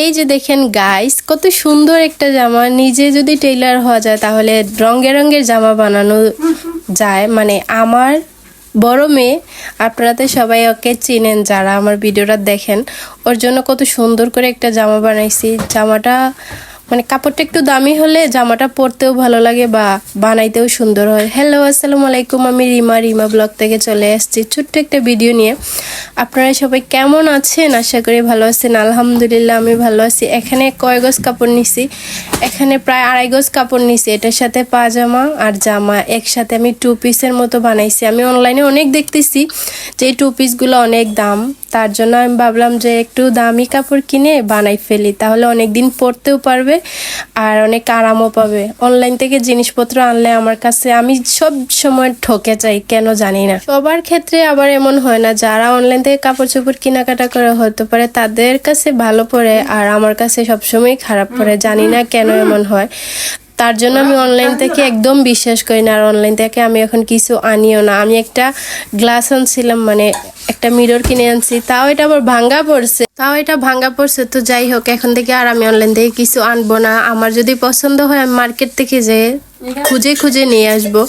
এই যে দেখেন গাইস, কত সুন্দর একটা জামা। নিজে যদি টেইলার হওয়া যায় তাহলে রঙের রঙের জামা বানানো যায়। মানে আমার বড় মেয়ে, আপনারা তো সবাই ওকে চিনেন যারা আমার ভিডিওটা দেখেন। ওর জন্য কত সুন্দর করে একটা জামা বানাইছি। জামাটা মানে কাপড়টা একটু দামি হলে জামাটা পরতেও ভালো লাগে বা বানাইতেও সুন্দর হয়। হ্যালো, আসসালামু আলাইকুম। আমি রিমা ব্লগ থেকে চলে আসছি ছোট্ট একটা ভিডিও নিয়ে। আপনারা সবাই কেমন আছেন? আশা করি ভালো আছেন। আলহামদুলিল্লাহ আমি ভালো আছি। এখানে কয় গজ কাপড় নিছি? এখানে প্রায় 2.5 গজ কাপড় নিছি। এটার সাথে পাজামা আর জামা একসাথে আমি 2 পিসের মতো বানাইছি। আমি অনলাইনে অনেক দেখতেছি যে এই 2 পিসগুলো অনেক দাম, তার জন্য আমি ভাবলাম যে একটু দামি কাপড় কিনে বানাই ফেলি, তাহলে অনেক দিন পরতেও পারবে আর অনেক আরামও পাবে। অনলাইন থেকে জিনিসপত্র আনলে আমার কাছে আমি সব সময় ঠকে যাই, কেন জানি না। সবার ক্ষেত্রে আবার এমন হয় না। যারা অনলাইন থেকে কাপড় চোপড় কেনাকাটা করে হতে পারে তাদের কাছে ভালো পড়ে, আর আমার কাছে সবসময় খারাপ পড়ে। জানি না কেন এমন হয়। তার জন্য আমি অনলাইন থেকে একদম বিশ্বাস করি না, আর অনলাইন থেকে আমি এখন কিছু আনিও না। আমি একটা গ্লাস আনছিলাম, মানে একটা মিরর কিনে আনছি, তাও এটা আবার ভাঙ্গা পড়ছে। তো যাই হোক, এখন থেকে আর আমি অনলাইন থেকে কিছু আনবো না। আমার যদি পছন্দ হয় আমি মার্কেট থেকে যেয়ে খুঁজে নিয়ে আসবো।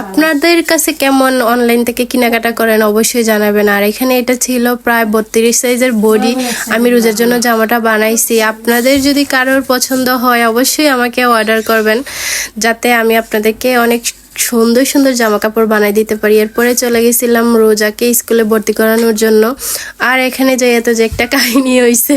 আপনাদের কাছে কেমন অনলাইন থেকে কেনাকাটা করেন অবশ্যই জানাবেন। আর এখানে এটা ছিল প্রায় 32 সাইজের বডি। আমি রোজার জন্য জামাটা বানাইছি। আপনাদের যদি কারোর পছন্দ হয় অবশ্যই আমাকে অর্ডার করবেন, যাতে আমি আপনাদেরকে অনেক সুন্দর সুন্দর জামা কাপড় বানাই দিতে পারি। এরপরে চলে গেছিলাম রোজাকে স্কুলে ভর্তি করানোর জন্য। আর এখানে যে এত যে একটা কাহিনী হয়েছে,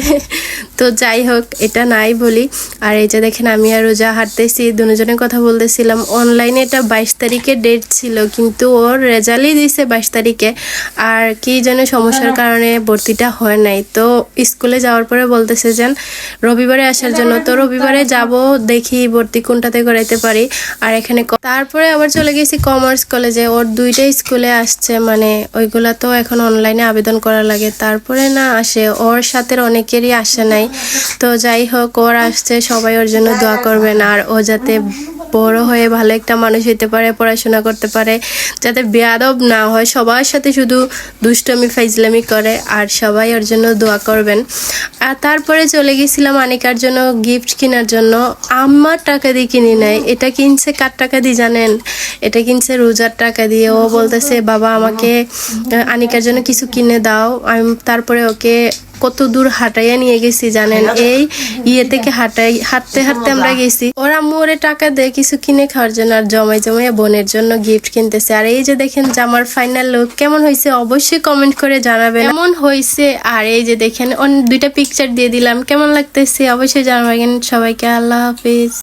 তো যাই হোক এটা নাই বলি। আর এই যে দেখেন আমি আর রোজা হাঁটতেছি, দুজনের কথা বলতেছিলাম। অনলাইনে এটা 22 তারিখে ডেট ছিল, কিন্তু ওর রেজাল্টই দিয়েছে 22 তারিখে। আর কি যেন সমস্যার কারণে ভর্তিটা হয় নাই। তো স্কুলে যাওয়ার পরে বলতেছে যেন রবিবারে আসার জন্য। তো রবিবারে যাব, দেখি ভর্তি কোনটাতে করাইতে পারি। আর এখানে তারপরে আবার চলে গেছি কমার্স কলেজে। ওর 2টা স্কুলে আসছে, মানে ওইগুলা তো এখন অনলাইনে আবেদন করা লাগে, তারপরে না আসে। ওর সাথে অনেকেরই আসে নাই। তো যাই হোক, ওর আসছে, সবাই ওর জন্য দোয়া করবেন। আর ও যাতে বড় হয়ে ভালো একটা মানুষ হইতে পারে, পড়াশোনা করতে পারে, যাতে বেয়াদব না হয়, সবার সাথে শুধু দুষ্টমি ফাইজলামি করে। আর সবাই ওর জন্য দোয়া করবেন। আর তারপরে চলে গেছিলাম আনিকার জন্য গিফট কেনার জন্য। আমার টাকা দিয়ে কিনি নাই, এটা কিনছে কার টাকা দিয়ে জানেন? এটা কিনছে রোজার টাকা দিয়ে। ও বলতেছে বাবা আমাকে আনিকার জন্য কিছু কিনে দাও। আমি তারপরে ওকে কত দূর হাঁটাইয়া নিয়ে গেছি জানেন? এই থেকে হাঁটতে আমরা গেছি। ওরা আম্মু ওরে টাকা দেয় কিছু কিনে খাওয়ার জন্য, আর জমাই বোনের জন্য গিফট কিনতেছে। আর এই যে দেখেন জামার ফাইনাল লুক কেমন হয়েছে অবশ্যই কমেন্ট করে জানাবেন কেমন হয়েছে। আর এই যে দেখেন 2টা পিকচার দিয়ে দিলাম, কেমন লাগতেছে অবশ্যই জানাবেন। সবাইকে আল্লাহ হাফিজ।